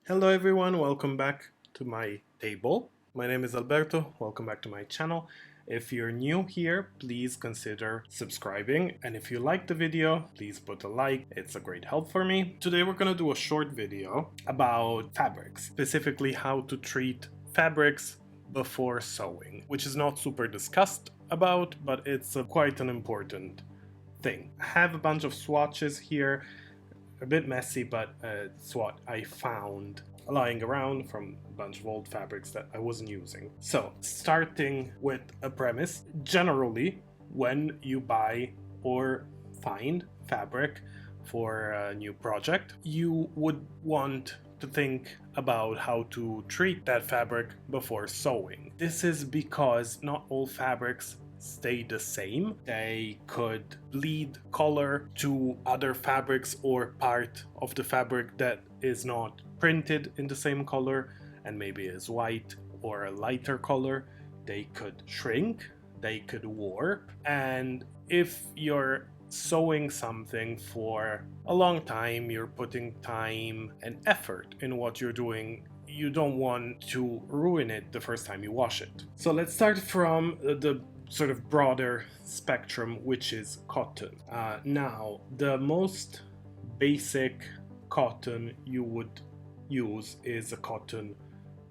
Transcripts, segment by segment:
Hello everyone, welcome back to my table. My name is Alberto, welcome back to my channel. If you're new here, please consider subscribing, and if you like the video, please put a like, it's a great help for me. Today we're gonna do a short video about fabrics, specifically how to treat fabrics before sewing, which is not super discussed about, but it's quite an important thing. I have a bunch of swatches here, a bit messy, but it's what I found lying around from a bunch of old fabrics that I wasn't using. So, starting with a premise, generally, when you buy or find fabric for a new project, you would want to think about how to treat that fabric before sewing. This is because not all fabrics stay the same. They could bleed color to other fabrics or part of the fabric that is not printed in the same color and maybe is white or a lighter color. They could shrink, they could warp, and if you're sewing something for a long time, you're putting time and effort in what you're doing, you don't want to ruin it the first time you wash it. So let's start from the sort of broader spectrum, which is cotton. Now, the most basic cotton you would use is a cotton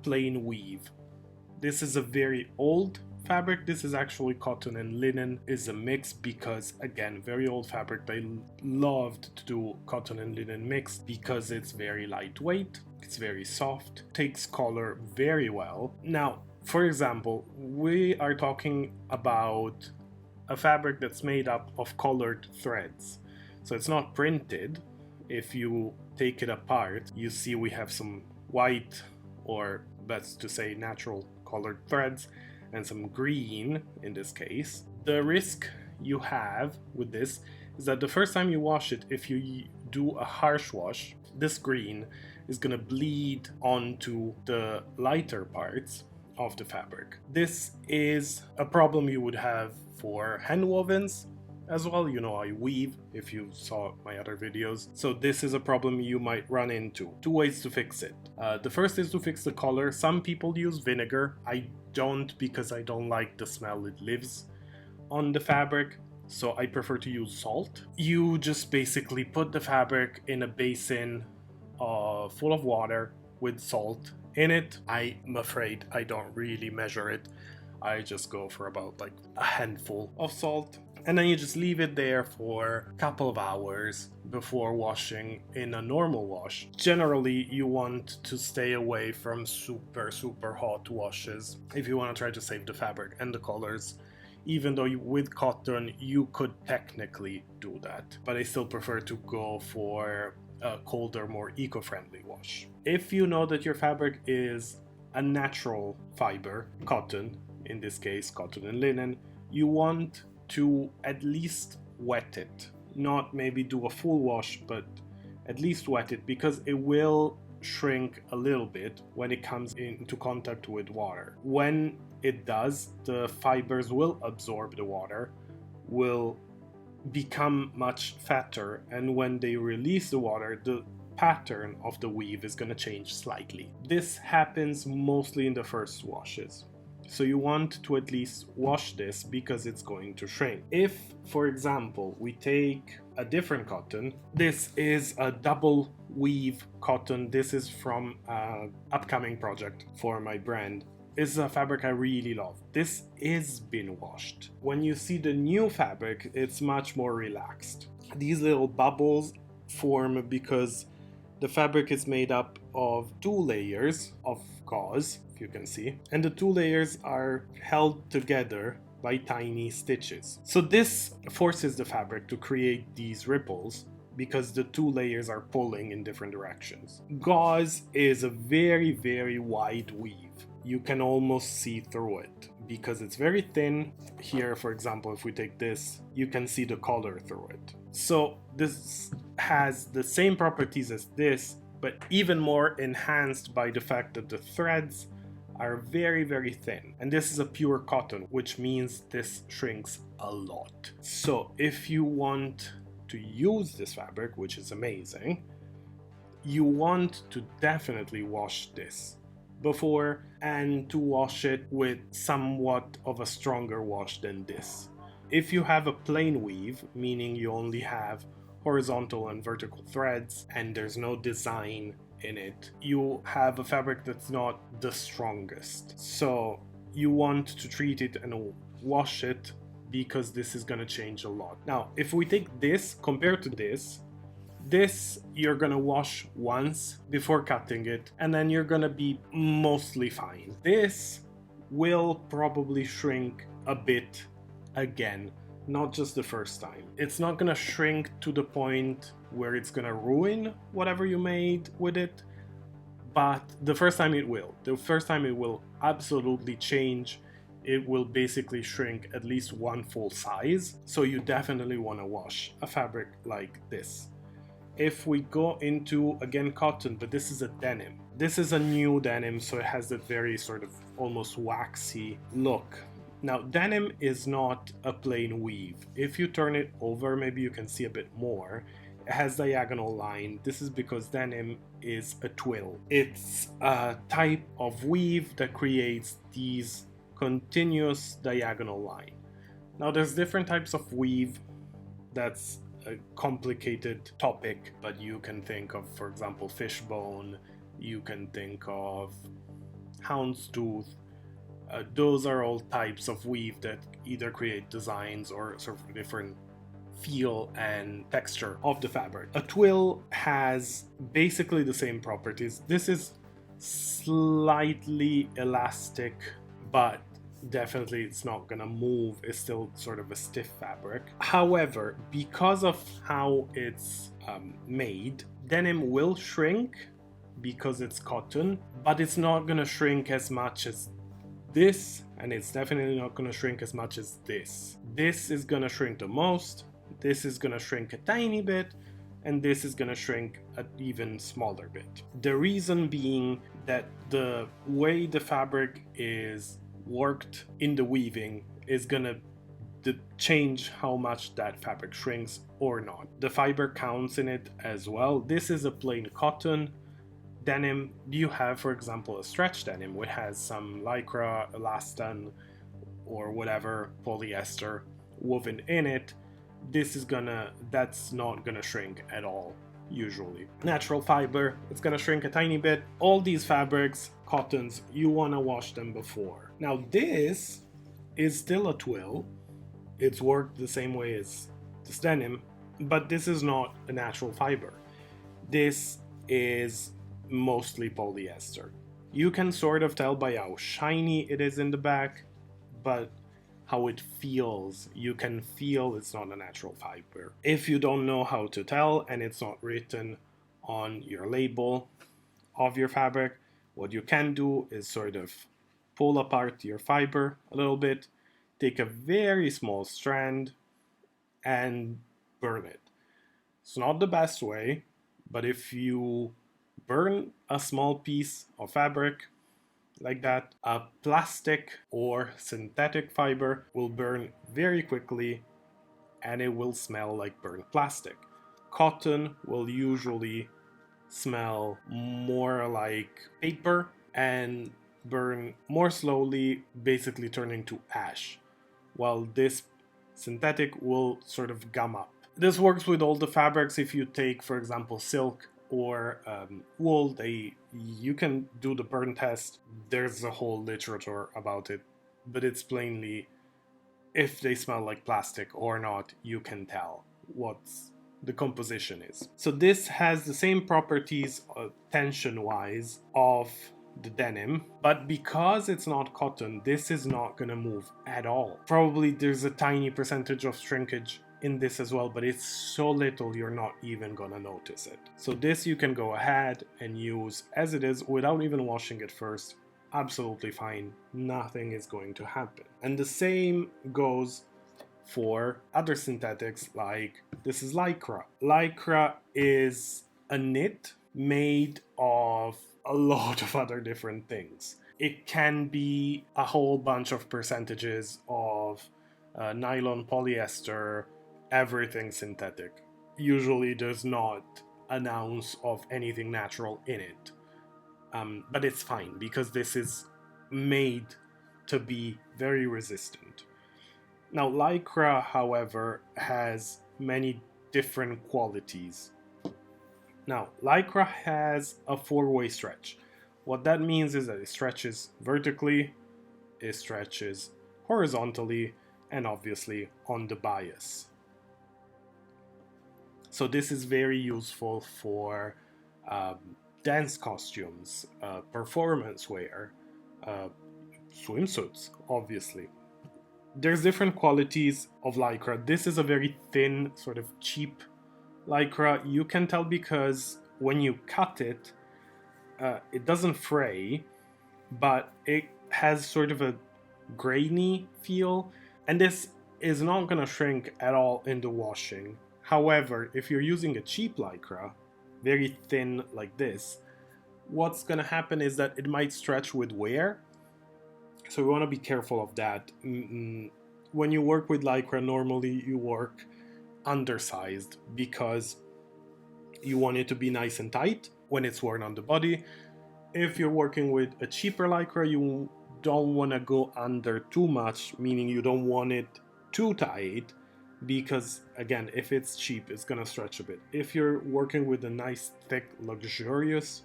plain weave. This is a very old fabric. This is actually cotton and linen is a mix because, again, very old fabric. They loved to do cotton and linen mix because it's very lightweight, it's very soft, takes color very well. Now, for example, we are talking about a fabric that's made up of colored threads. So it's not printed. If you take it apart, you see we have some white, or best to say natural colored threads, and some green in this case. The risk you have with this is that the first time you wash it, if you do a harsh wash, this green is gonna bleed onto the lighter parts of the fabric. This is a problem you would have for handwovens as well. You know, I weave if you saw my other videos. So this is a problem you might run into. Two ways to fix it. The first is to fix the color. Some people use vinegar. I don't, because I don't like the smell it leaves on the fabric. So I prefer to use salt. You just basically put the fabric in a basin full of water with salt in it. I'm afraid I don't really measure it. I just go for about like a handful of salt, and then you just leave it there for a couple of hours before washing in a normal wash. Generally, you want to stay away from super hot washes if you want to try to save the fabric and the colors. Even though with cotton you could technically do that, but I still prefer to go for a colder, more eco-friendly wash. If you know that your fabric is a natural fiber, cotton, in this case cotton and linen, you want to at least wet it. Not maybe do a full wash, but at least wet it, because it will shrink a little bit when it comes into contact with water. When it does, the fibers will absorb the water, will become much fatter, and when they release the water, the pattern of the weave is going to change slightly. This happens mostly in the first washes. So you want to at least wash this because it's going to shrink. If, for example, we take a different cotton, this is a double weave cotton. This is from an upcoming project for my brand. Is a fabric I really love. This is been washed. When you see the new fabric, it's much more relaxed. These little bubbles form because the fabric is made up of 2 layers of gauze, if you can see, and the 2 layers are held together by tiny stitches. So this forces the fabric to create these ripples because the 2 layers are pulling in different directions. Gauze is a very wide weave. You can almost see through it because it's very thin. Here, for example, if we take this, you can see the color through it. So this has the same properties as this, but even more enhanced by the fact that the threads are very thin. And this is a pure cotton, which means this shrinks a lot. So if you want to use this fabric, which is amazing, you want to definitely wash this before, and to wash it with somewhat of a stronger wash than this. If you have a plain weave, meaning you only have horizontal and vertical threads and there's no design in it, you have a fabric that's not the strongest. So you want to treat it and wash it, because this is going to change a lot. Now, if we take this compared to this you're gonna wash once before cutting it, and then you're gonna be mostly fine. This will probably shrink a bit again, not just the first time. It's not gonna shrink to the point where it's gonna ruin whatever you made with it, but the first time it will. The first time it will absolutely change. It will basically shrink at least one full size, so you definitely want to wash a fabric like this. If we go into, again, cotton, but this is a denim. This is a new denim, so it has that very sort of almost waxy look. Now, denim is not a plain weave. If you turn it over, maybe you can see a bit more. It has diagonal line. This is because denim is a twill. It's a type of weave that creates these continuous diagonal line. Now, there's different types of weave. That's a complicated topic, but you can think of, for example, fishbone, you can think of houndstooth. Those are all types of weave that either create designs or sort of different feel and texture of the fabric. A twill has basically the same properties. This is slightly elastic, but definitely it's not gonna move. It's still sort of a stiff fabric. However, because of how it's made, denim will shrink because it's cotton, but it's not gonna shrink as much as this, and it's definitely not gonna shrink as much as this. This is gonna shrink the most, this is gonna shrink a tiny bit, and this is gonna shrink an even smaller bit. The reason being that the way the fabric is worked in the weaving is gonna change how much that fabric shrinks or not. The fiber counts in it as well. This is a plain cotton denim. You have, for example, a stretch denim which has some lycra, elastan, or whatever polyester woven in it. That's not gonna shrink at all. Usually natural fiber, it's gonna shrink a tiny bit. All these fabrics, cottons, you want to wash them before. Now, this is still a twill. It's worked the same way as this denim, but this is not a natural fiber. This is mostly polyester. You can sort of tell by how shiny it is in the back, but how it feels, you can feel it's not a natural fiber. If you don't know how to tell and it's not written on your label of your fabric, what you can do is sort of pull apart your fiber a little bit, take a very small strand and burn it. It's not the best way, but if you burn a small piece of fabric like that, a plastic or synthetic fiber will burn very quickly and it will smell like burnt plastic. Cotton will usually smell more like paper and burn more slowly, basically turning to ash, while this synthetic will sort of gum up. This works with all the fabrics. If you take, for example, silk or wool, you can do the burn test. There's a whole literature about it, but it's plainly, if they smell like plastic or not, you can tell what the composition is. So this has the same properties tension wise of the denim, but because it's not cotton, this is not gonna move at all. Probably there's a tiny percentage of shrinkage in this as well, but it's so little you're not even gonna notice it. So this you can go ahead and use as it is without even washing it first. Absolutely fine, nothing is going to happen. And the same goes for other synthetics, like this is lycra. Lycra is a knit made of a lot of other different things. It can be a whole bunch of percentages of nylon, polyester, everything synthetic. Usually there's not an ounce of anything natural in it. But it's fine because this is made to be very resistant. Now, Lycra, however, has many different qualities. Now, Lycra has a four-way stretch. What that means is that it stretches vertically, it stretches horizontally, and obviously on the bias. So this is very useful for dance costumes, performance wear, swimsuits, obviously. There's different qualities of Lycra. This is a very thin, sort of cheap Lycra. You can tell because when you cut it, it doesn't fray, but it has sort of a grainy feel. And this is not going to shrink at all in the washing. However, if you're using a cheap Lycra, very thin like this, what's going to happen is that it might stretch with wear. So we want to be careful of that. When you work with Lycra, normally you work undersized because you want it to be nice and tight when it's worn on the body. If you're working with a cheaper Lycra, you don't want to go under too much, meaning you don't want it too tight, because again, if it's cheap, it's gonna stretch a bit. If you're working with a nice, thick, luxurious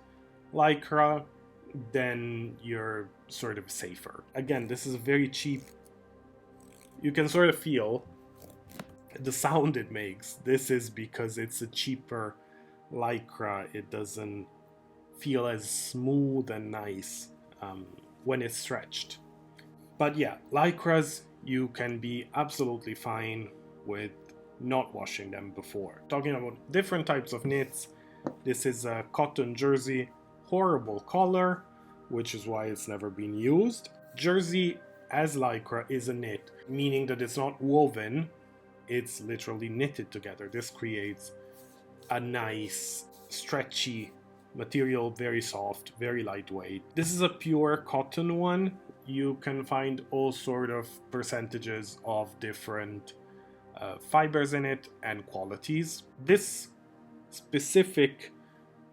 Lycra, then you're sort of safer. Again, this is very cheap. You can sort of feel the sound it makes. This is because it's a cheaper Lycra. It doesn't feel as smooth and nice when it's stretched. But yeah, Lycras, you can be absolutely fine with not washing them before. Talking about different types of knits, this is a cotton jersey, horrible color, which is why it's never been used. Jersey as Lycra is a knit, meaning that it's not woven, it's literally knitted together. This creates a nice, stretchy material, very soft, very lightweight. This is a pure cotton one. You can find all sort of percentages of different fibers in it and qualities. This specific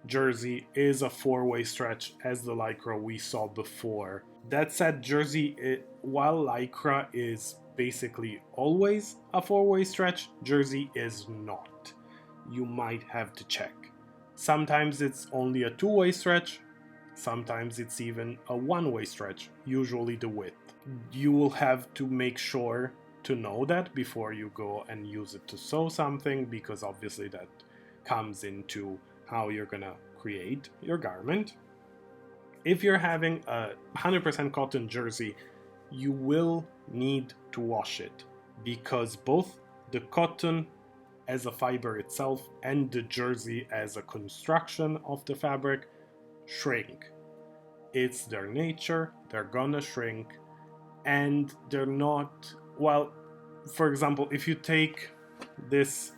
jersey is a four-way stretch as the Lycra we saw before. That said, jersey, while Lycra is basically always a four-way stretch, jersey is not. You might have to check. Sometimes it's only a two-way stretch, sometimes it's even a one-way stretch, usually the width. You will have to make sure to know that before you go and use it to sew something, because obviously that comes into how you're gonna create your garment. If you're having a 100% cotton jersey, you will need to wash it, because both the cotton as a fiber itself and the jersey as a construction of the fabric shrink. It's their nature, they're gonna shrink, and they're not, well, for example, if you take this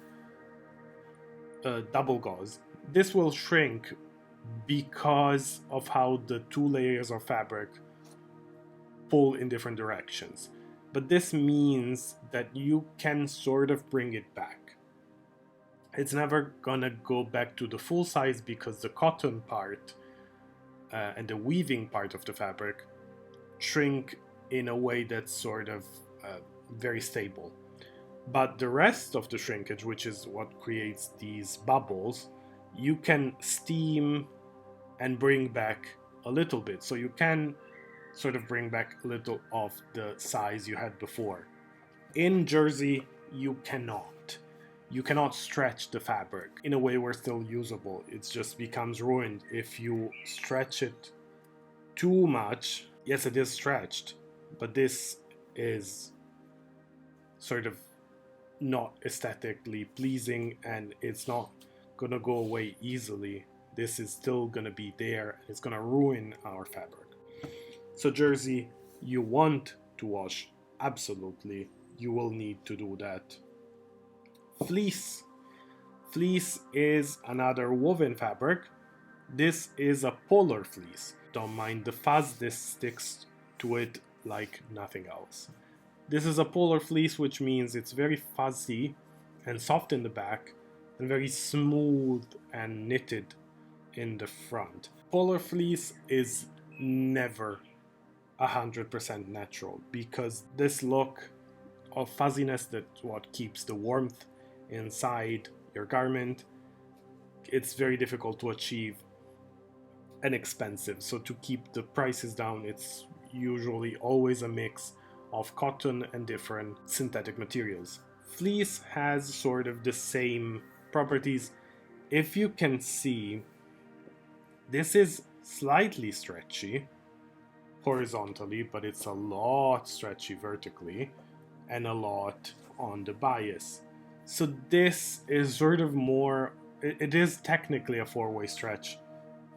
double gauze, this will shrink because of how the two layers of fabric pull in different directions. But this means that you can sort of bring it back. It's never gonna go back to the full size because the cotton part and the weaving part of the fabric shrink in a way that's sort of very stable. But the rest of the shrinkage, which is what creates these bubbles, you can steam and bring back a little bit. So you can sort of bring back a little of the size you had before. In jersey, you cannot. You cannot stretch the fabric in a way where it's still usable. It just becomes ruined if you stretch it too much. Yes, it is stretched, but this is sort of not aesthetically pleasing, and it's not gonna go away easily. This is still gonna be there. It's gonna ruin our fabric. So jersey, you want to wash, absolutely. You will need to do that. Fleece. Fleece is another woven fabric. This is a polar fleece. Don't mind the fuzz, this sticks to it like nothing else. This is a polar fleece, which means it's very fuzzy and soft in the back. and very smooth and knitted in the front. Polar fleece is never 100% natural because this look of fuzziness, that's what keeps the warmth inside your garment, it's very difficult to achieve and expensive. So to keep the prices down, it's usually always a mix of cotton and different synthetic materials. Fleece has sort of the same properties. If you can see, this is slightly stretchy horizontally, but it's a lot stretchy vertically and a lot on the bias. So this is sort of more, it is technically a four-way stretch,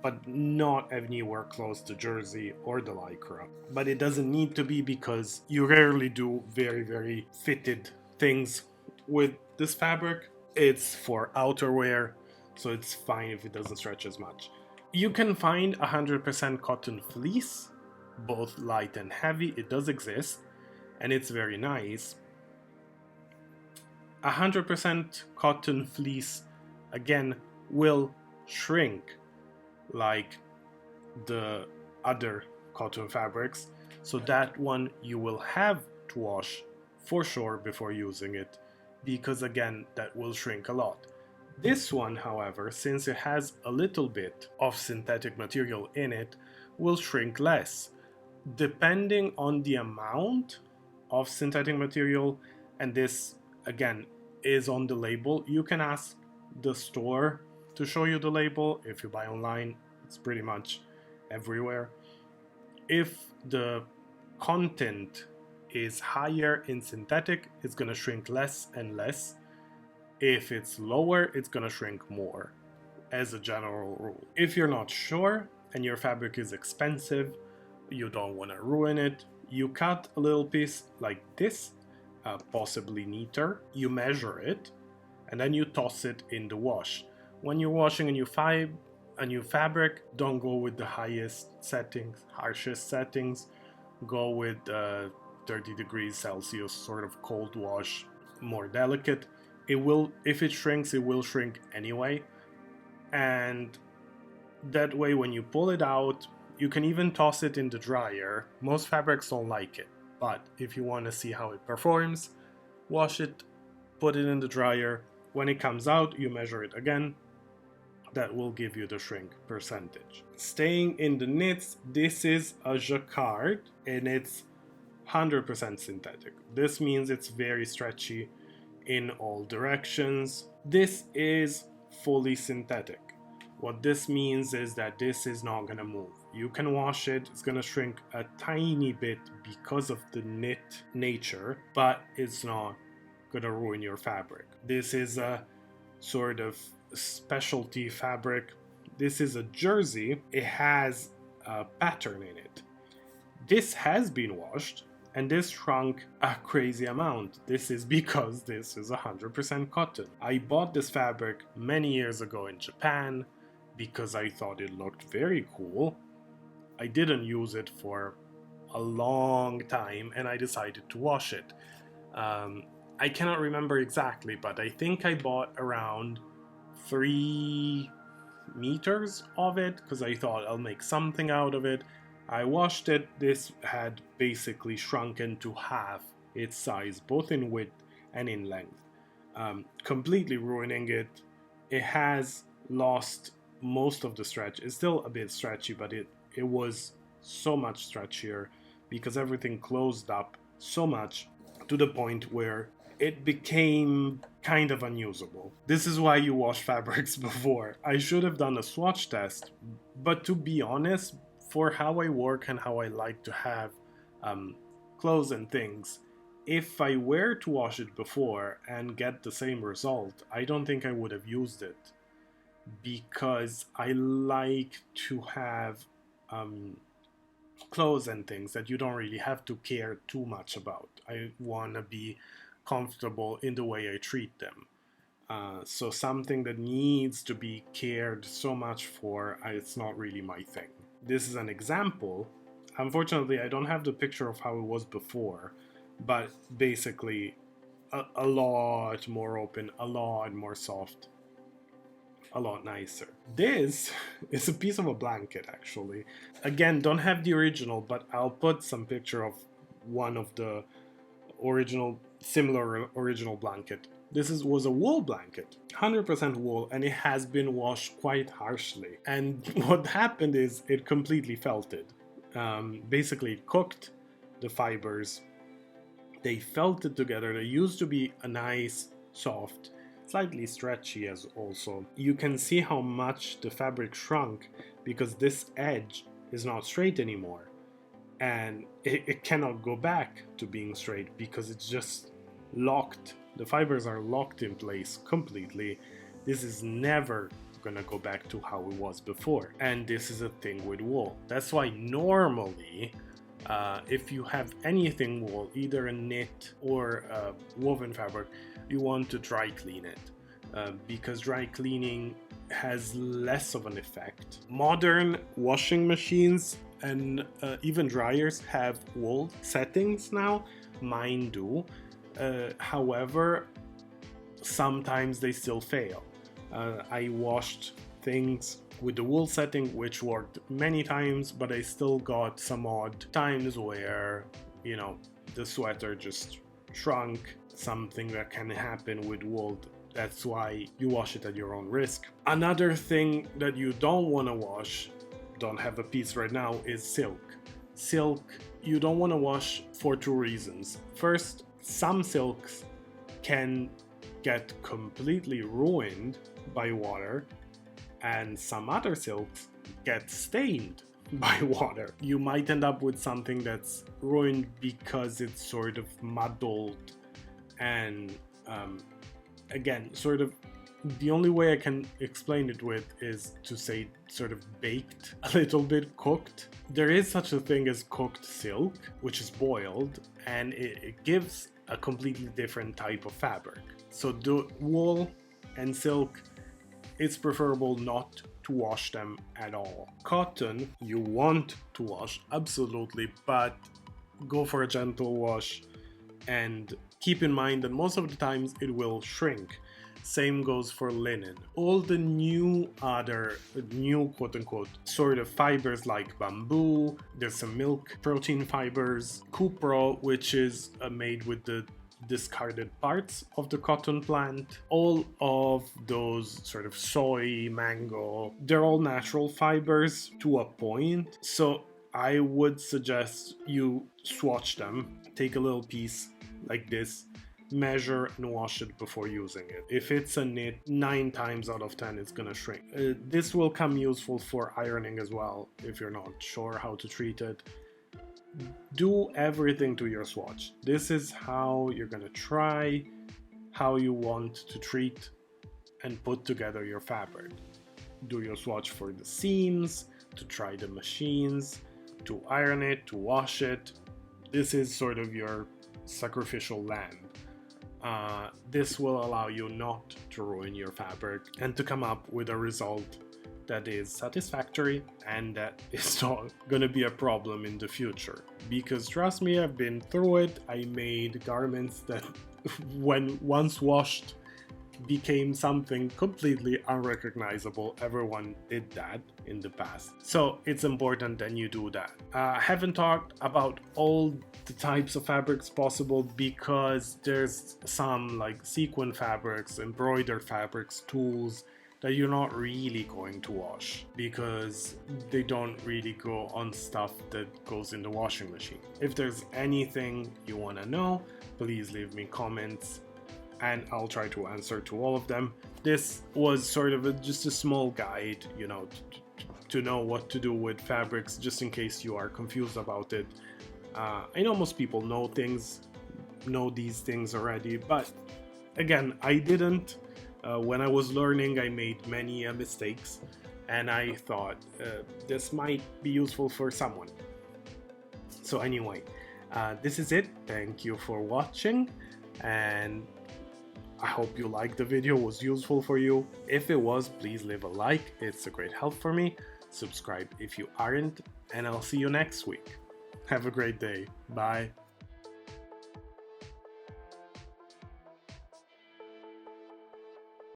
but not anywhere close to jersey or the lycra. But it doesn't need to be because you rarely do very, very fitted things with this fabric. It's for outerwear, so it's fine if it doesn't stretch as much. You can find 100% cotton fleece, both light and heavy. It does exist, and it's very nice. 100% cotton fleece, again, will shrink like the other cotton fabrics, so that one you will have to wash for sure before using it, because again, that will shrink a lot. This one, however, since it has a little bit of synthetic material in it, will shrink less depending on the amount of synthetic material, and this again is on the label. You can ask the store to show you the label. If you buy online, it's pretty much everywhere. If the content is higher in synthetic, it's going to shrink less and less. If it's lower, it's going to shrink more, as a general rule. If you're not sure and your fabric is expensive, you don't want to ruin it, you cut a little piece like this, possibly neater, you measure it, and then you toss it in the wash. When you're washing a new fabric, don't go with the highest settings, harshest settings. Go with 30 degrees Celsius, sort of cold wash, more delicate. It will, if it shrinks, it will shrink anyway. And that way, when you pull it out, you can even toss it in the dryer. Most fabrics don't like it, but if you want to see how it performs, wash it, put it in the dryer. When it comes out, you measure it again. That will give you the shrink percentage. Staying in the knits, this is a jacquard and it's 100% synthetic. This means it's very stretchy in all directions. This is fully synthetic. What this means is that this is not going to move. You can wash it, it's going to shrink a tiny bit because of the knit nature, but it's not going to ruin your fabric. This is a sort of specialty fabric. This is a jersey. It has a pattern in it. This has been washed and this shrunk a crazy amount. This is because this is 100% cotton. I bought this fabric many years ago in Japan because I thought it looked very cool. I didn't use it for a long time and I decided to wash it. I cannot remember exactly, but I think I bought around 3 meters of it because I thought I'll make something out of it. I washed it. This had basically shrunken to half its size, both in width and in length, completely ruining it. It has lost most of the stretch. It's still a bit stretchy, but it was so much stretchier because everything closed up so much to the point where it became kind of unusable. This is why you wash fabrics before. I should have done a swatch test, but to be honest, for how I work and how I like to have clothes and things, if I were to wash it before and get the same result, I don't think I would have used it, because I like to have clothes and things that you don't really have to care too much about. I want to be comfortable in the way I treat them. So something that needs to be cared so much for, it's not really my thing. This is an example. Unfortunately, I don't have the picture of how it was before, but basically a lot more open, a lot more soft, a lot nicer. This is a piece of a blanket, actually. Again, don't have the original, but I'll put some picture of one of the similar original blanket. This was a wool blanket, 100% wool, and it has been washed quite harshly. And what happened is it completely felted. Basically, it cooked the fibers. They felted together. They used to be a nice, soft, slightly stretchy as also. You can see how much the fabric shrunk because this edge is not straight anymore. And it cannot go back to being straight because it's just locked. The fibers are locked in place completely. This is never gonna go back to how it was before. And this is a thing with wool. That's why normally, if you have anything wool, either a knit or a woven fabric, you want to dry clean it because dry cleaning has less of an effect. Modern washing machines and even dryers have wool settings now. Mine do. However, sometimes they still fail. I washed things with the wool setting, which worked many times, but I still got some odd times where, you know, the sweater just shrunk. Something that can happen with wool. That's why you wash it at your own risk. Another thing that you don't want to wash, don't have a piece right now, is silk. Silk, you don't want to wash for two reasons. First, some silks can get completely ruined by water, and some other silks get stained by water. You might end up with something that's ruined because it's sort of muddled and again, sort of the only way I can explain it with is to say sort of baked, a little bit cooked. There is such a thing as cooked silk, which is boiled, and it gives a completely different type of fabric. So the wool and silk, it's preferable not to wash them at all. Cotton, you want to wash, absolutely, but go for a gentle wash and keep in mind that most of the times it will shrink. Same goes for linen. All the new quote-unquote sort of fibers like bamboo, there's some milk protein fibers, cupro, which is made with the discarded parts of the cotton plant. All of those sort of soy, mango, they're all natural fibers to a point. So I would suggest you swatch them, take a little piece like this, measure and wash it before using it. If it's a knit, 9 times out of 10 it's gonna shrink. This will come useful for ironing as well if you're not sure how to treat it. Do everything to your swatch. This is how you're gonna try how you want to treat and put together your fabric. Do your swatch for the seams, to try the machines, to iron it, to wash it. This is sort of your sacrificial lamb. This will allow you not to ruin your fabric and to come up with a result that is satisfactory and that is not gonna be a problem in the future. Because trust me, I've been through it. I made garments that when once washed became something completely unrecognizable. Everyone did that in the past. So it's important that you do that. I haven't talked about all the types of fabrics possible because there's some like sequin fabrics, embroidered fabrics, tools that you're not really going to wash because they don't really go on stuff that goes in the washing machine. If there's anything you want to know, please leave me comments and I'll try to answer to all of them. This was sort of just a small guide, you know, to know what to do with fabrics, just in case you are confused about it. I know most people know these things already, but again, I didn't. When I was learning, I made many mistakes, and I thought this might be useful for someone. So anyway, this is it. Thank you for watching, and I hope you liked the video, was useful for you. If it was, please leave a like. It's a great help for me. Subscribe if you aren't, and I'll see you next week. Have a great day. Bye.